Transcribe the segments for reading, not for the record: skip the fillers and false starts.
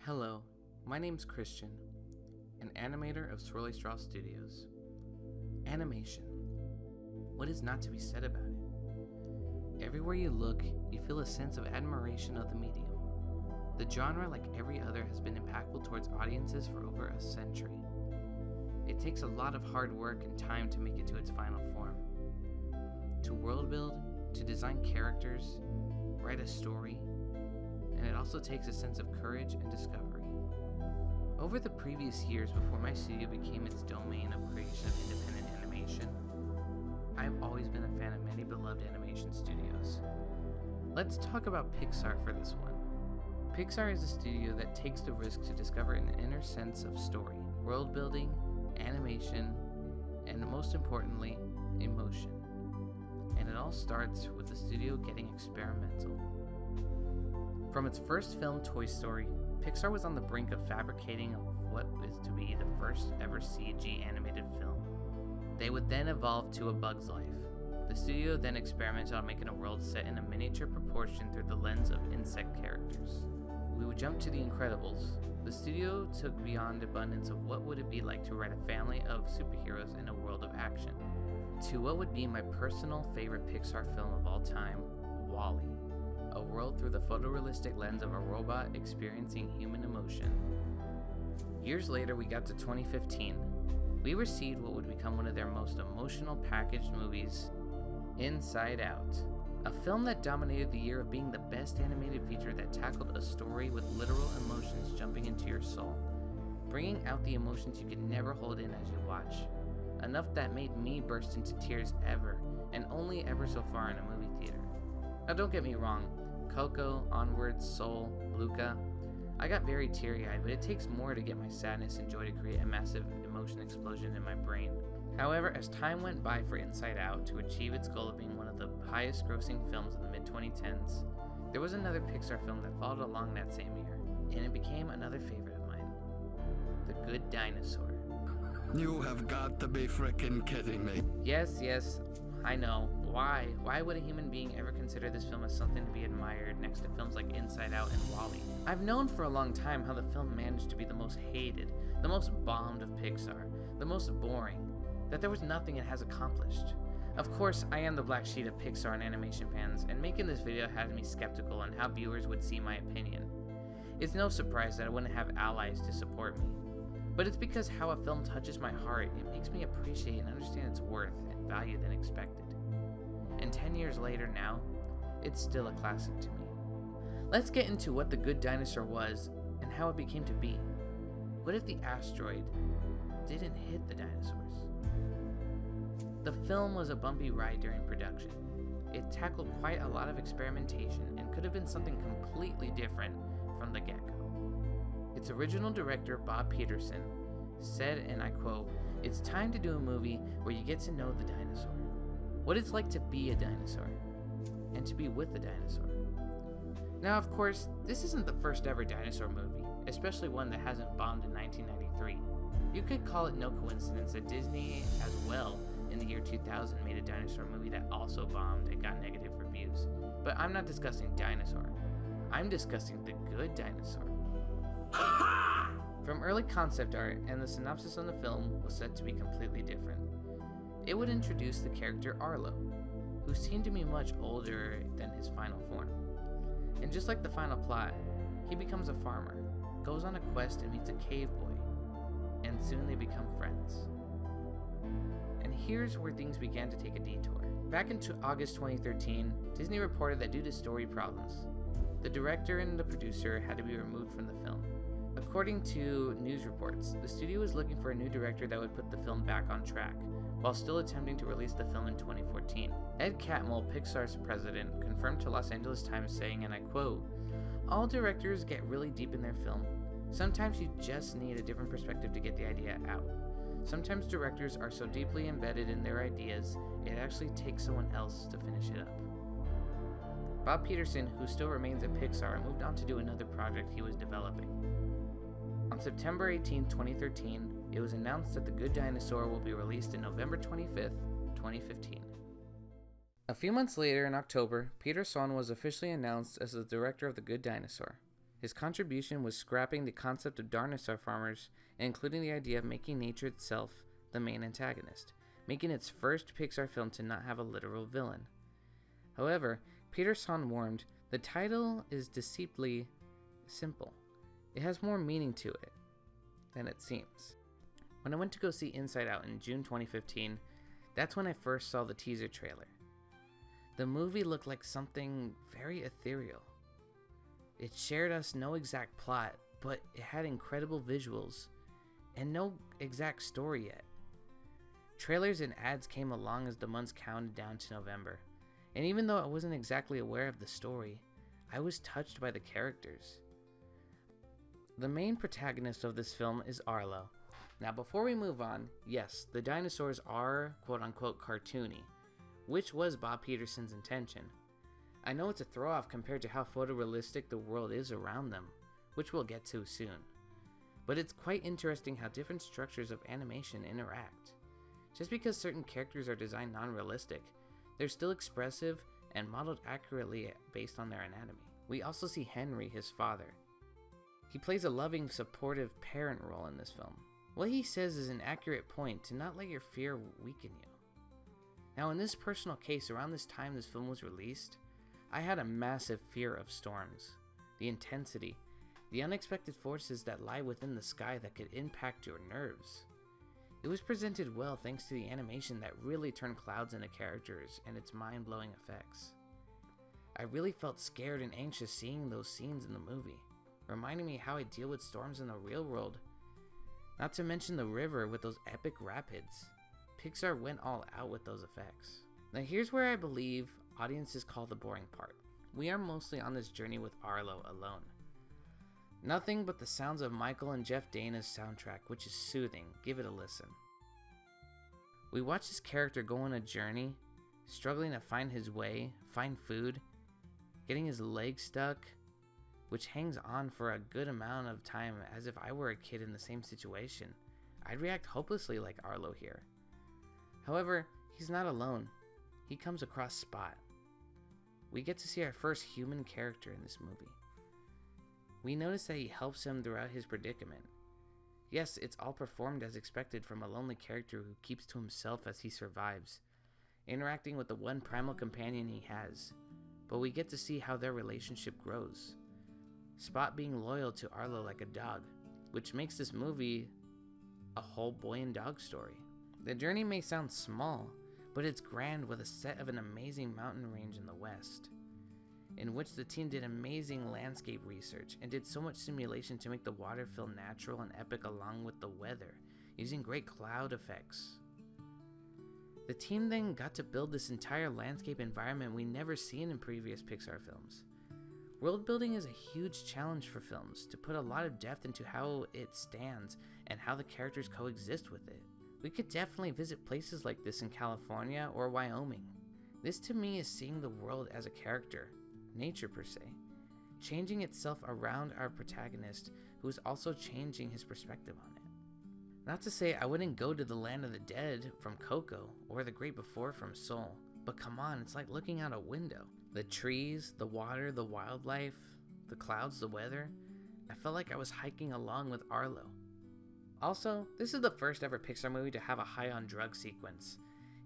Hello, my name's Christian, an animator of Swirly Straw Studios. Animation. What is not to be said about it? Everywhere you look, you feel a sense of admiration of the medium. The genre, like every other, has been impactful towards audiences for over a century. It takes a lot of hard work and time to make it to its final form. To world build, to design characters, write a story, and it also takes a sense of courage and discovery. Over the previous years before my studio became its domain of creation of independent animation, I've always been a fan of many beloved animation studios. Let's talk about Pixar for this one. Pixar is a studio that takes the risk to discover an inner sense of story, world building, animation, and most importantly, emotion. And it all starts with the studio getting experimental. From its first film, Toy Story, Pixar was on the brink of fabricating what is to be the first ever CG animated film. They would then evolve to A Bug's Life. The studio then experimented on making a world set in a miniature proportion through the lens of insect characters. We would jump to The Incredibles. The studio took beyond abundance of what would it be like to write a family of superheroes in a world of action, to what would be my personal favorite Pixar film of all time, WALL-E. A world through the photorealistic lens of a robot experiencing human emotion. Years later, we got to 2015. We received what would become one of their most emotional packaged movies, Inside Out. A film that dominated the year of being the best animated feature that tackled a story with literal emotions jumping into your soul, bringing out the emotions you could never hold in as you watch. Enough that made me burst into tears ever, and only ever so far in a movie theater. Now don't get me wrong, Coco, Onward, Soul, Luca, I got very teary-eyed, but it takes more to get my sadness and joy to create a massive emotion explosion in my brain. However, as time went by for Inside Out to achieve its goal of being one of the highest grossing films in the mid-2010s, there was another Pixar film that followed along that same year, and it became another favorite of mine, The Good Dinosaur. You have got to be frickin' kidding me. Yes, I know. Why? Why would a human being ever consider this film as something to be admired next to films like Inside Out and WALL-E? I've known for a long time how the film managed to be the most hated, the most bombed of Pixar, the most boring, that there was nothing it has accomplished. Of course, I am the black sheep of Pixar and animation fans, and making this video had me skeptical on how viewers would see my opinion. It's no surprise that I wouldn't have allies to support me. But it's because how a film touches my heart, it makes me appreciate and understand its worth and value than expected. And 10 years later now, it's still a classic to me. Let's get into what The Good Dinosaur was and how it became to be. What if the asteroid didn't hit the dinosaurs? The film was a bumpy ride during production. It tackled quite a lot of experimentation and could have been something completely different from the get-go. Its original director, Bob Peterson, said, and I quote, "It's time to do a movie where you get to know the dinosaur. What it's like to be a dinosaur, and to be with the dinosaur." Now, of course, this isn't the first ever dinosaur movie, especially one that hasn't bombed in 1993. You could call it no coincidence that Disney, as well, in the year 2000, made a dinosaur movie that also bombed and got negative reviews. But I'm not discussing Dinosaur. I'm discussing The Good Dinosaur. From early concept art and the synopsis on the film was set to be completely different. It would introduce the character Arlo, who seemed to be much older than his final form. And just like the final plot, he becomes a farmer, goes on a quest and meets a cave boy, and soon they become friends. And here's where things began to take a detour. Back into August 2013, Disney reported that due to story problems, the director and the producer had to be removed from the film. According to news reports, the studio was looking for a new director that would put the film back on track, while still attempting to release the film in 2014. Ed Catmull, Pixar's president, confirmed to Los Angeles Times saying, and I quote, "All directors get really deep in their film. Sometimes you just need a different perspective to get the idea out. Sometimes directors are so deeply embedded in their ideas, it actually takes someone else to finish it up." Bob Peterson, who still remains at Pixar, moved on to do another project he was developing. On September 18, 2013, it was announced that The Good Dinosaur will be released on November 25th, 2015. A few months later, in October, Peter Sohn was officially announced as the director of The Good Dinosaur. His contribution was scrapping the concept of dinosaur farmers and including the idea of making nature itself the main antagonist, making its first Pixar film to not have a literal villain. However, Peterson warned, the title is deceptively simple. It has more meaning to it than it seems. When I went to go see Inside Out in June 2015, that's when I first saw the teaser trailer. The movie looked like something very ethereal. It shared us no exact plot, but it had incredible visuals and no exact story yet. Trailers and ads came along as the months counted down to November, and even though I wasn't exactly aware of the story, I was touched by the characters. The main protagonist of this film is Arlo. Now before we move on, yes, the dinosaurs are quote-unquote cartoony, which was Bob Peterson's intention. I know it's a throw-off compared to how photorealistic the world is around them, which we'll get to soon. But it's quite interesting how different structures of animation interact. Just because certain characters are designed non-realistic, they're still expressive and modeled accurately based on their anatomy. We also see Henry, his father. He plays a loving, supportive parent role in this film. What he says is an accurate point to not let your fear weaken you. Now in this personal case, around this time this film was released, I had a massive fear of storms. The intensity, the unexpected forces that lie within the sky that could impact your nerves. It was presented well thanks to the animation that really turned clouds into characters and its mind-blowing effects. I really felt scared and anxious seeing those scenes in the movie, reminding me how I deal with storms in the real world. Not to mention the river with those epic rapids. Pixar went all out with those effects. Now here's where I believe audiences call the boring part. We are mostly on this journey with Arlo alone. Nothing but the sounds of Michael and Jeff Dana's soundtrack, which is soothing. Give it a listen. We watch this character go on a journey, struggling to find his way, find food, getting his leg stuck, which hangs on for a good amount of time as if I were a kid in the same situation. I'd react hopelessly like Arlo here. However, he's not alone. He comes across Spot. We get to see our first human character in this movie. We notice that he helps him throughout his predicament. Yes, it's all performed as expected from a lonely character who keeps to himself as he survives, interacting with the one primal companion he has, but we get to see how their relationship grows. Spot being loyal to Arlo like a dog, which makes this movie a whole boy and dog story. The journey may sound small, but it's grand with a set of an amazing mountain range in the west, in which the team did amazing landscape research and did so much simulation to make the water feel natural and epic along with the weather, using great cloud effects. The team then got to build this entire landscape environment we never seen in previous Pixar films. World building is a huge challenge for films, to put a lot of depth into how it stands and how the characters coexist with it. We could definitely visit places like this in California or Wyoming. This to me is seeing the world as a character, nature per se, changing itself around our protagonist who is also changing his perspective on it. Not to say I wouldn't go to the land of the dead from Coco or the great before from Soul, but come on, it's like looking out a window. The trees, the water, the wildlife, the clouds, the weather. I felt like I was hiking along with Arlo. Also, this is the first ever Pixar movie to have a high on drug sequence.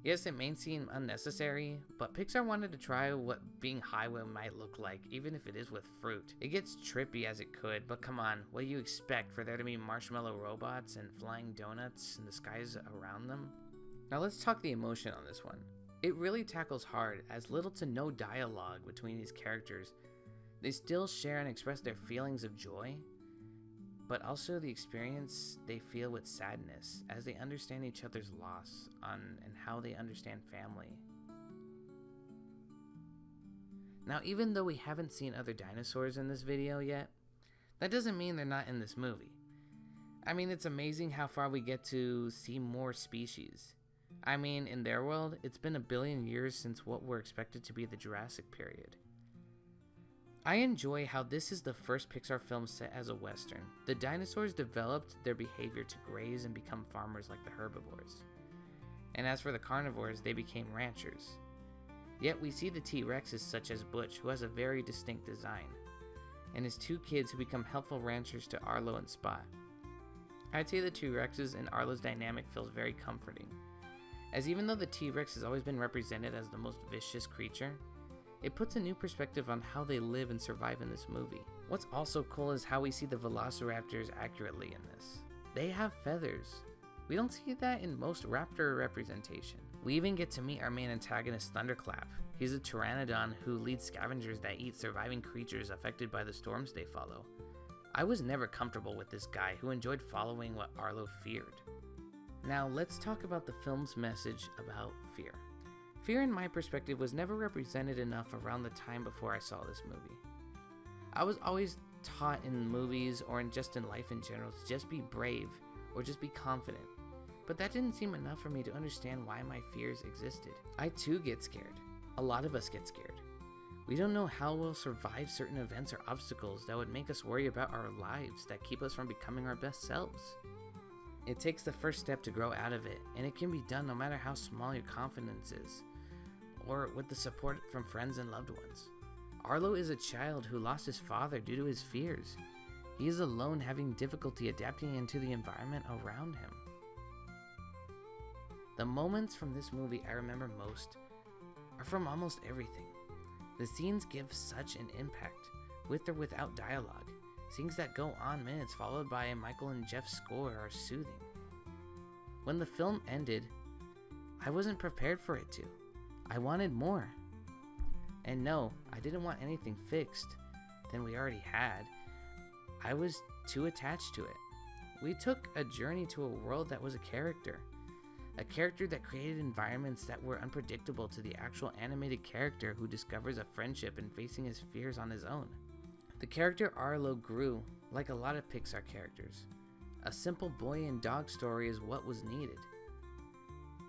Yes, it may seem unnecessary, but Pixar wanted to try what being high might look like, even if it is with fruit. It gets trippy as it could, but come on, what do you expect for there to be marshmallow robots and flying donuts in the skies around them? Now let's talk the emotion on this one. It really tackles hard, as little to no dialogue between these characters. They still share and express their feelings of joy, but also the experience they feel with sadness as they understand each other's loss and how they understand family. Now, even though we haven't seen other dinosaurs in this video yet, that doesn't mean they're not in this movie. I mean, it's amazing how far we get to see more species. I mean, in their world, it's been 1 billion years since what were expected to be the Jurassic period. I enjoy how this is the first Pixar film set as a Western. The dinosaurs developed their behavior to graze and become farmers like the herbivores. And as for the carnivores, they became ranchers. Yet we see the T-Rexes such as Butch, who has a very distinct design. and his two kids who become helpful ranchers to Arlo and Spot. I'd say the T-Rex's and Arlo's dynamic feels very comforting, as even though the T-Rex has always been represented as the most vicious creature, it puts a new perspective on how they live and survive in this movie. What's also cool is how we see the velociraptors accurately in this. They have feathers. We don't see that in most raptor representation. We even get to meet our main antagonist, Thunderclap. He's a pteranodon who leads scavengers that eat surviving creatures affected by the storms they follow. I was never comfortable with this guy who enjoyed following what Arlo feared. Now let's talk about the film's message about fear. Fear in my perspective was never represented enough around the time before I saw this movie. I was always taught in movies or just in life in general to just be brave or just be confident, but that didn't seem enough for me to understand why my fears existed. I too get scared. A lot of us get scared. We don't know how we'll survive certain events or obstacles that would make us worry about our lives that keep us from becoming our best selves. It takes the first step to grow out of it, and it can be done no matter how small your confidence is, or with the support from friends and loved ones. Arlo is a child who lost his father due to his fears. He is alone, having difficulty adapting into the environment around him. The moments from this movie I remember most are from almost everything. The scenes give such an impact, with or without dialogue. Scenes that go on minutes followed by a Michael and Jeff score are soothing. When the film ended, I wasn't prepared for it to. I wanted more. And no, I didn't want anything fixed than we already had. I was too attached to it. We took a journey to a world that was a character that created environments that were unpredictable to the actual animated character who discovers a friendship and facing his fears on his own. The character Arlo grew like a lot of Pixar characters. A simple boy and dog story is what was needed.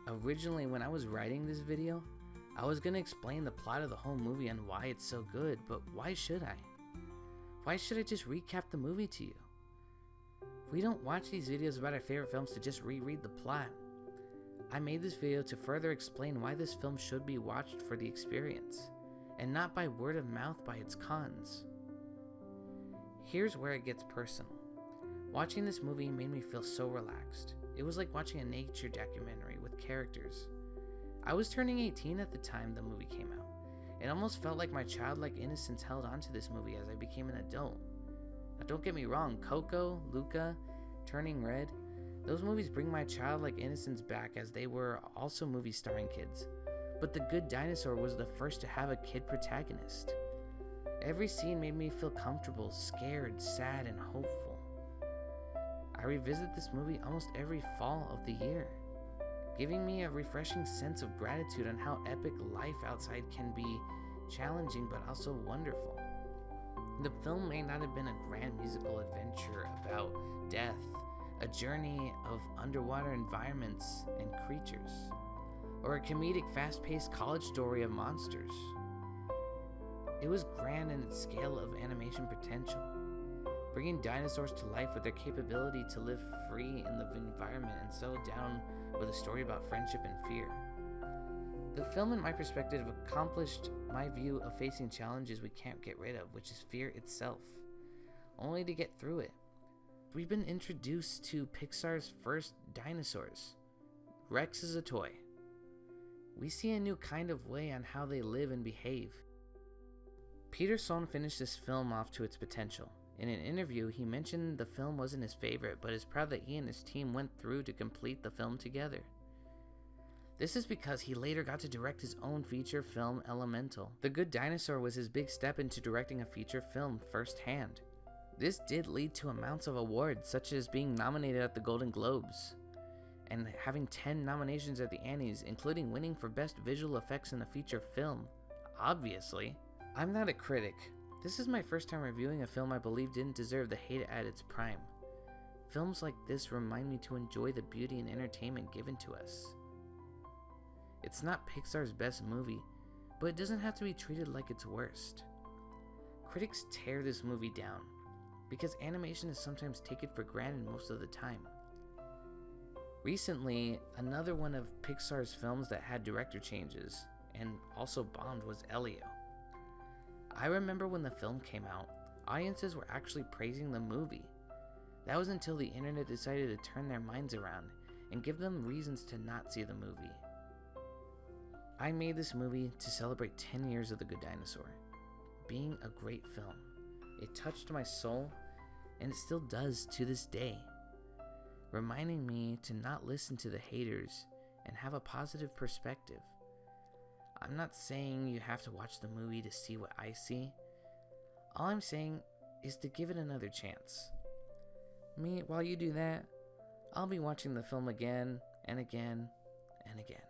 Originally, when I was writing this video, I was going to explain the plot of the whole movie and why it's so good, but why should I? Why should I just recap the movie to you? We don't watch these videos about our favorite films to just reread the plot. I made this video to further explain why this film should be watched for the experience, and not by word of mouth by its cons. Here's where it gets personal. Watching this movie made me feel so relaxed. It was like watching a nature documentary with characters. I was turning 18 at the time the movie came out. It almost felt like my childlike innocence held onto this movie as I became an adult. Now don't get me wrong, Coco, Luca, Turning Red, those movies bring my childlike innocence back as they were also movies starring kids. But The Good Dinosaur was the first to have a kid protagonist. Every scene made me feel comfortable, scared, sad, and hopeful. I revisit this movie almost every fall of the year, giving me a refreshing sense of gratitude on how epic life outside can be challenging but also wonderful. The film may not have been a grand musical adventure about death, a journey of underwater environments and creatures, or a comedic fast-paced college story of monsters. It was grand in its scale of animation potential, bringing dinosaurs to life with their capability to live free in the environment and settle down with a story about friendship and fear. The film, in my perspective, accomplished my view of facing challenges we can't get rid of, which is fear itself, only to get through it. We've been introduced to Pixar's first dinosaurs. Rex is a toy. We see a new kind of way on how they live and behave. Peter Sohn finished this film off to its potential. In an interview, he mentioned the film wasn't his favorite, but is proud that he and his team went through to complete the film together. This is because he later got to direct his own feature film, Elemental. The Good Dinosaur was his big step into directing a feature film firsthand. This did lead to amounts of awards, such as being nominated at the Golden Globes, and having 10 nominations at the Annies, including winning for Best Visual Effects in a Feature Film. Obviously. I'm not a critic. This is my first time reviewing a film I believe didn't deserve the hate at its prime. Films like this remind me to enjoy the beauty and entertainment given to us. It's not Pixar's best movie, but it doesn't have to be treated like its worst. Critics tear this movie down, because animation is sometimes taken for granted most of the time. Recently, another one of Pixar's films that had director changes, and also bombed, was Elio. I remember when the film came out, Audiences were actually praising the movie. That was until the internet decided to turn their minds around and give them reasons to not see the movie. I made this movie to celebrate 10 years of The Good Dinosaur, being a great film. It touched my soul, and it still does to this day, reminding me to not listen to the haters and have a positive perspective. I'm not saying you have to watch the movie to see what I see. All I'm saying is to give it another chance. While you do that, I'll be watching the film again and again and again.